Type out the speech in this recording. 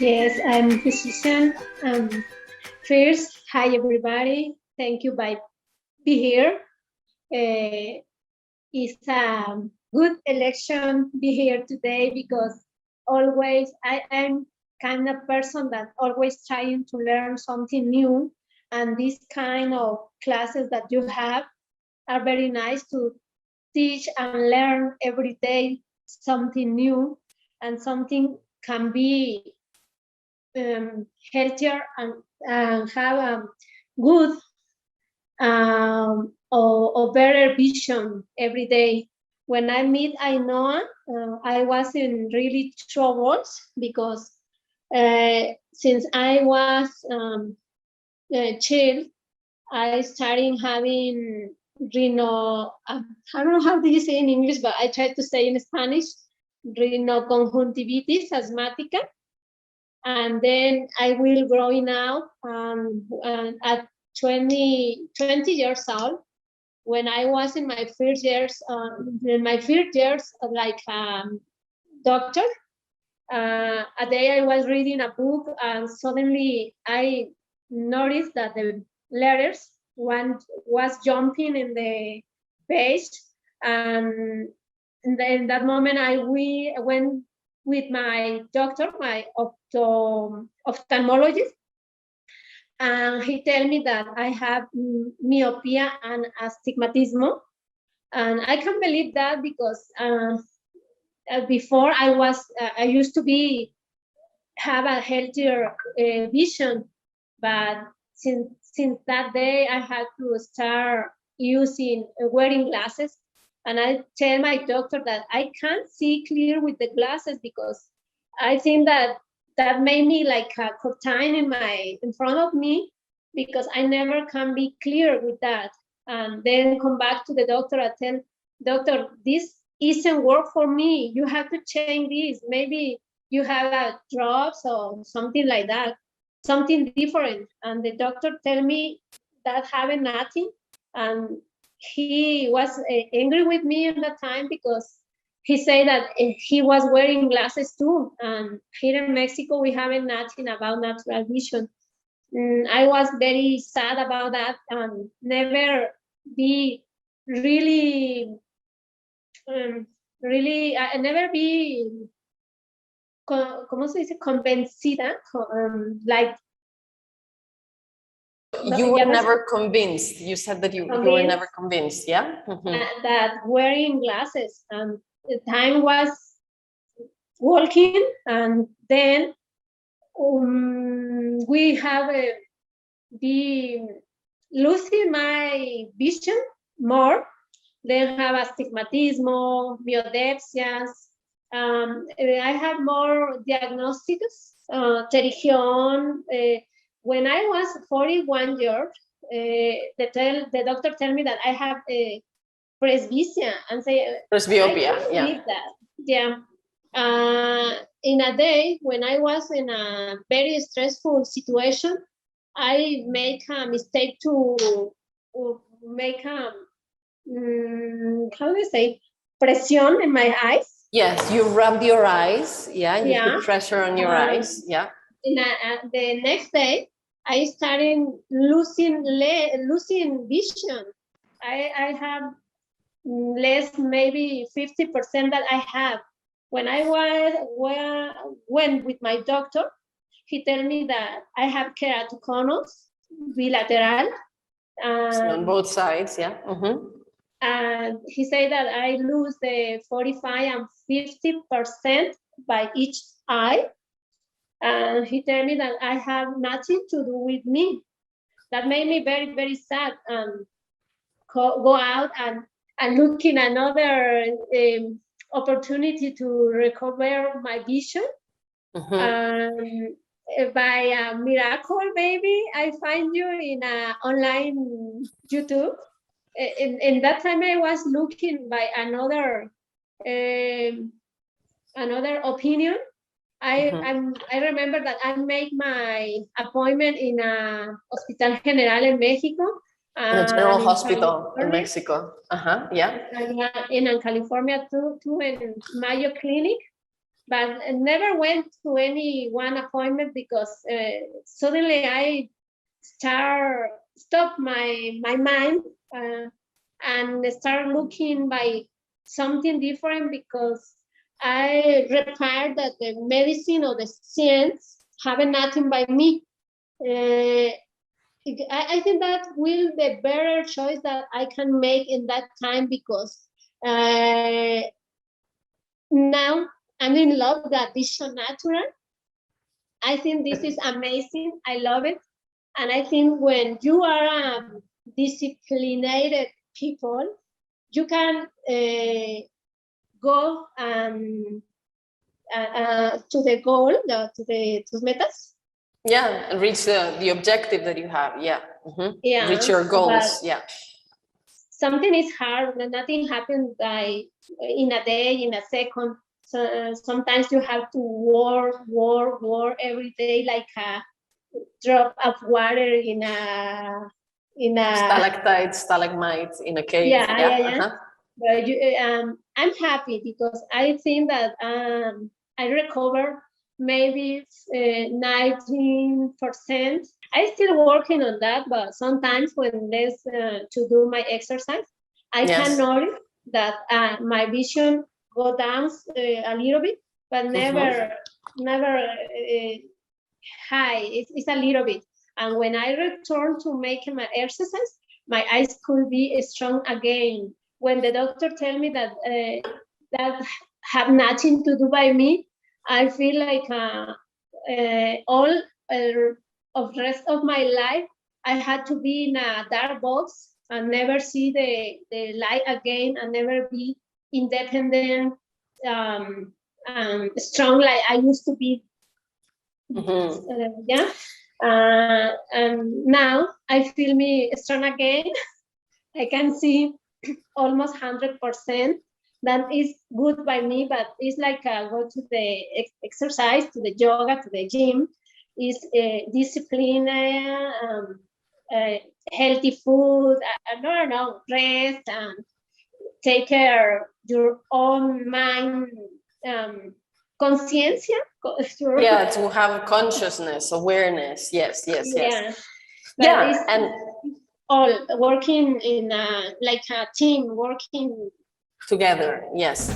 Yes, I'm physician. First, hi everybody. Thank you by be here. It's a good election be here today because always I am kind of person that always trying to learn something new, and this kind of classes that you have are very nice to teach and learn every day something new, and something can be healthier and have a good or better vision every day. When I meet Ainhoa, I was in really troubles because since I was child, I started having I don't know how do you say in English, but I try to say in Spanish, rinoconjuntivitis asthmatica. And then I will growing out at 20 years old. When I was in my first years, like doctor, a day I was reading a book and suddenly I noticed that the letters one was jumping in the page, and in that moment we went with my doctor, my ophthalmologist, and he told me that I have myopia and astigmatism. And I can't believe that because before I used to have a healthier vision, but since that day I had to start wearing glasses. And I tell my doctor that I can't see clear with the glasses because I think that made me like a curtain in front of me, because I never can be clear with that. And then come back to the doctor and tell doctor, this isn't work for me. You have to change this. Maybe you have drops or something like that, something different. And the doctor tell me that having nothing. And he was angry with me at that time because he said that he was wearing glasses too. And here in Mexico, we haven't nothing about natural vision. I was very sad about that and never be really, I never be, ¿cómo se dice? Convencida, like. You were never convinced. You said that you were never convinced, yeah? That wearing glasses, and the time was walking, and then we have be losing my vision more, then have astigmatism, myopsias. I have more diagnoses, pterygium. When I was 41 years, the doctor told me that I have presbyopia, and say presbyopia, yeah. That. Yeah. In a day when I was in a very stressful situation, I make a mistake to make a how do you say, pressure in my eyes. Yes, you rub your eyes, yeah, you put pressure on your eyes, yeah. The next day, I started losing vision. I have less, maybe 50% that I have. When I went with my doctor, he told me that I have keratoconus bilateral. So on both sides, yeah. And he said that I lose the 45 and 50% by each eye. And he told me that I have nothing to do with me. That made me very, very sad, and go out and look in another opportunity to recover my vision. By a miracle, maybe I find you in online YouTube. In that time, I was looking by another opinion. I remember that I made my appointment in a Hospital General in Mexico. In a general hospital in Mexico. Yeah. In California too, in Mayo Clinic. but I never went to any one appointment because suddenly I stop my mind and start looking by something different, because I require that the medicine or the science have nothing by me. I think that will the better choice that I can make in that time, because now I'm in love with that vision natural. I think this is amazing. I love it. And I think when you are disciplined people, you can go to the goal, to metas. Yeah, and reach the objective that you have. Yeah. Mm-hmm. Yeah. Reach your goals. Yeah. Something is hard, nothing happens in a day, in a second. So sometimes you have to work every day, like a drop of water in a stalactite, stalagmite in a cave. Yeah. Uh-huh. But I'm happy because I think that I recover maybe 19%. I'm still working on that, but sometimes when there's to do my exercise, I can notice that my vision go down a little bit, but never high. It's a little bit. And when I return to making my exercise, my eyes could be strong again. When the doctor tell me that that have nothing to do by me, I feel like all of rest of my life I had to be in a dark box and never see the light again, and never be independent, strong like I used to be. Mm-hmm. And now I feel me strong again. I can see almost 100%. That is good by me, but it's like go to the exercise, to the yoga, to the gym. Is discipline, healthy food. I don't know, rest, and take care your own mind. Conciencia. Yeah, to have consciousnness, awareness. Yes. Yeah, and all working in like a team, working together. Yes.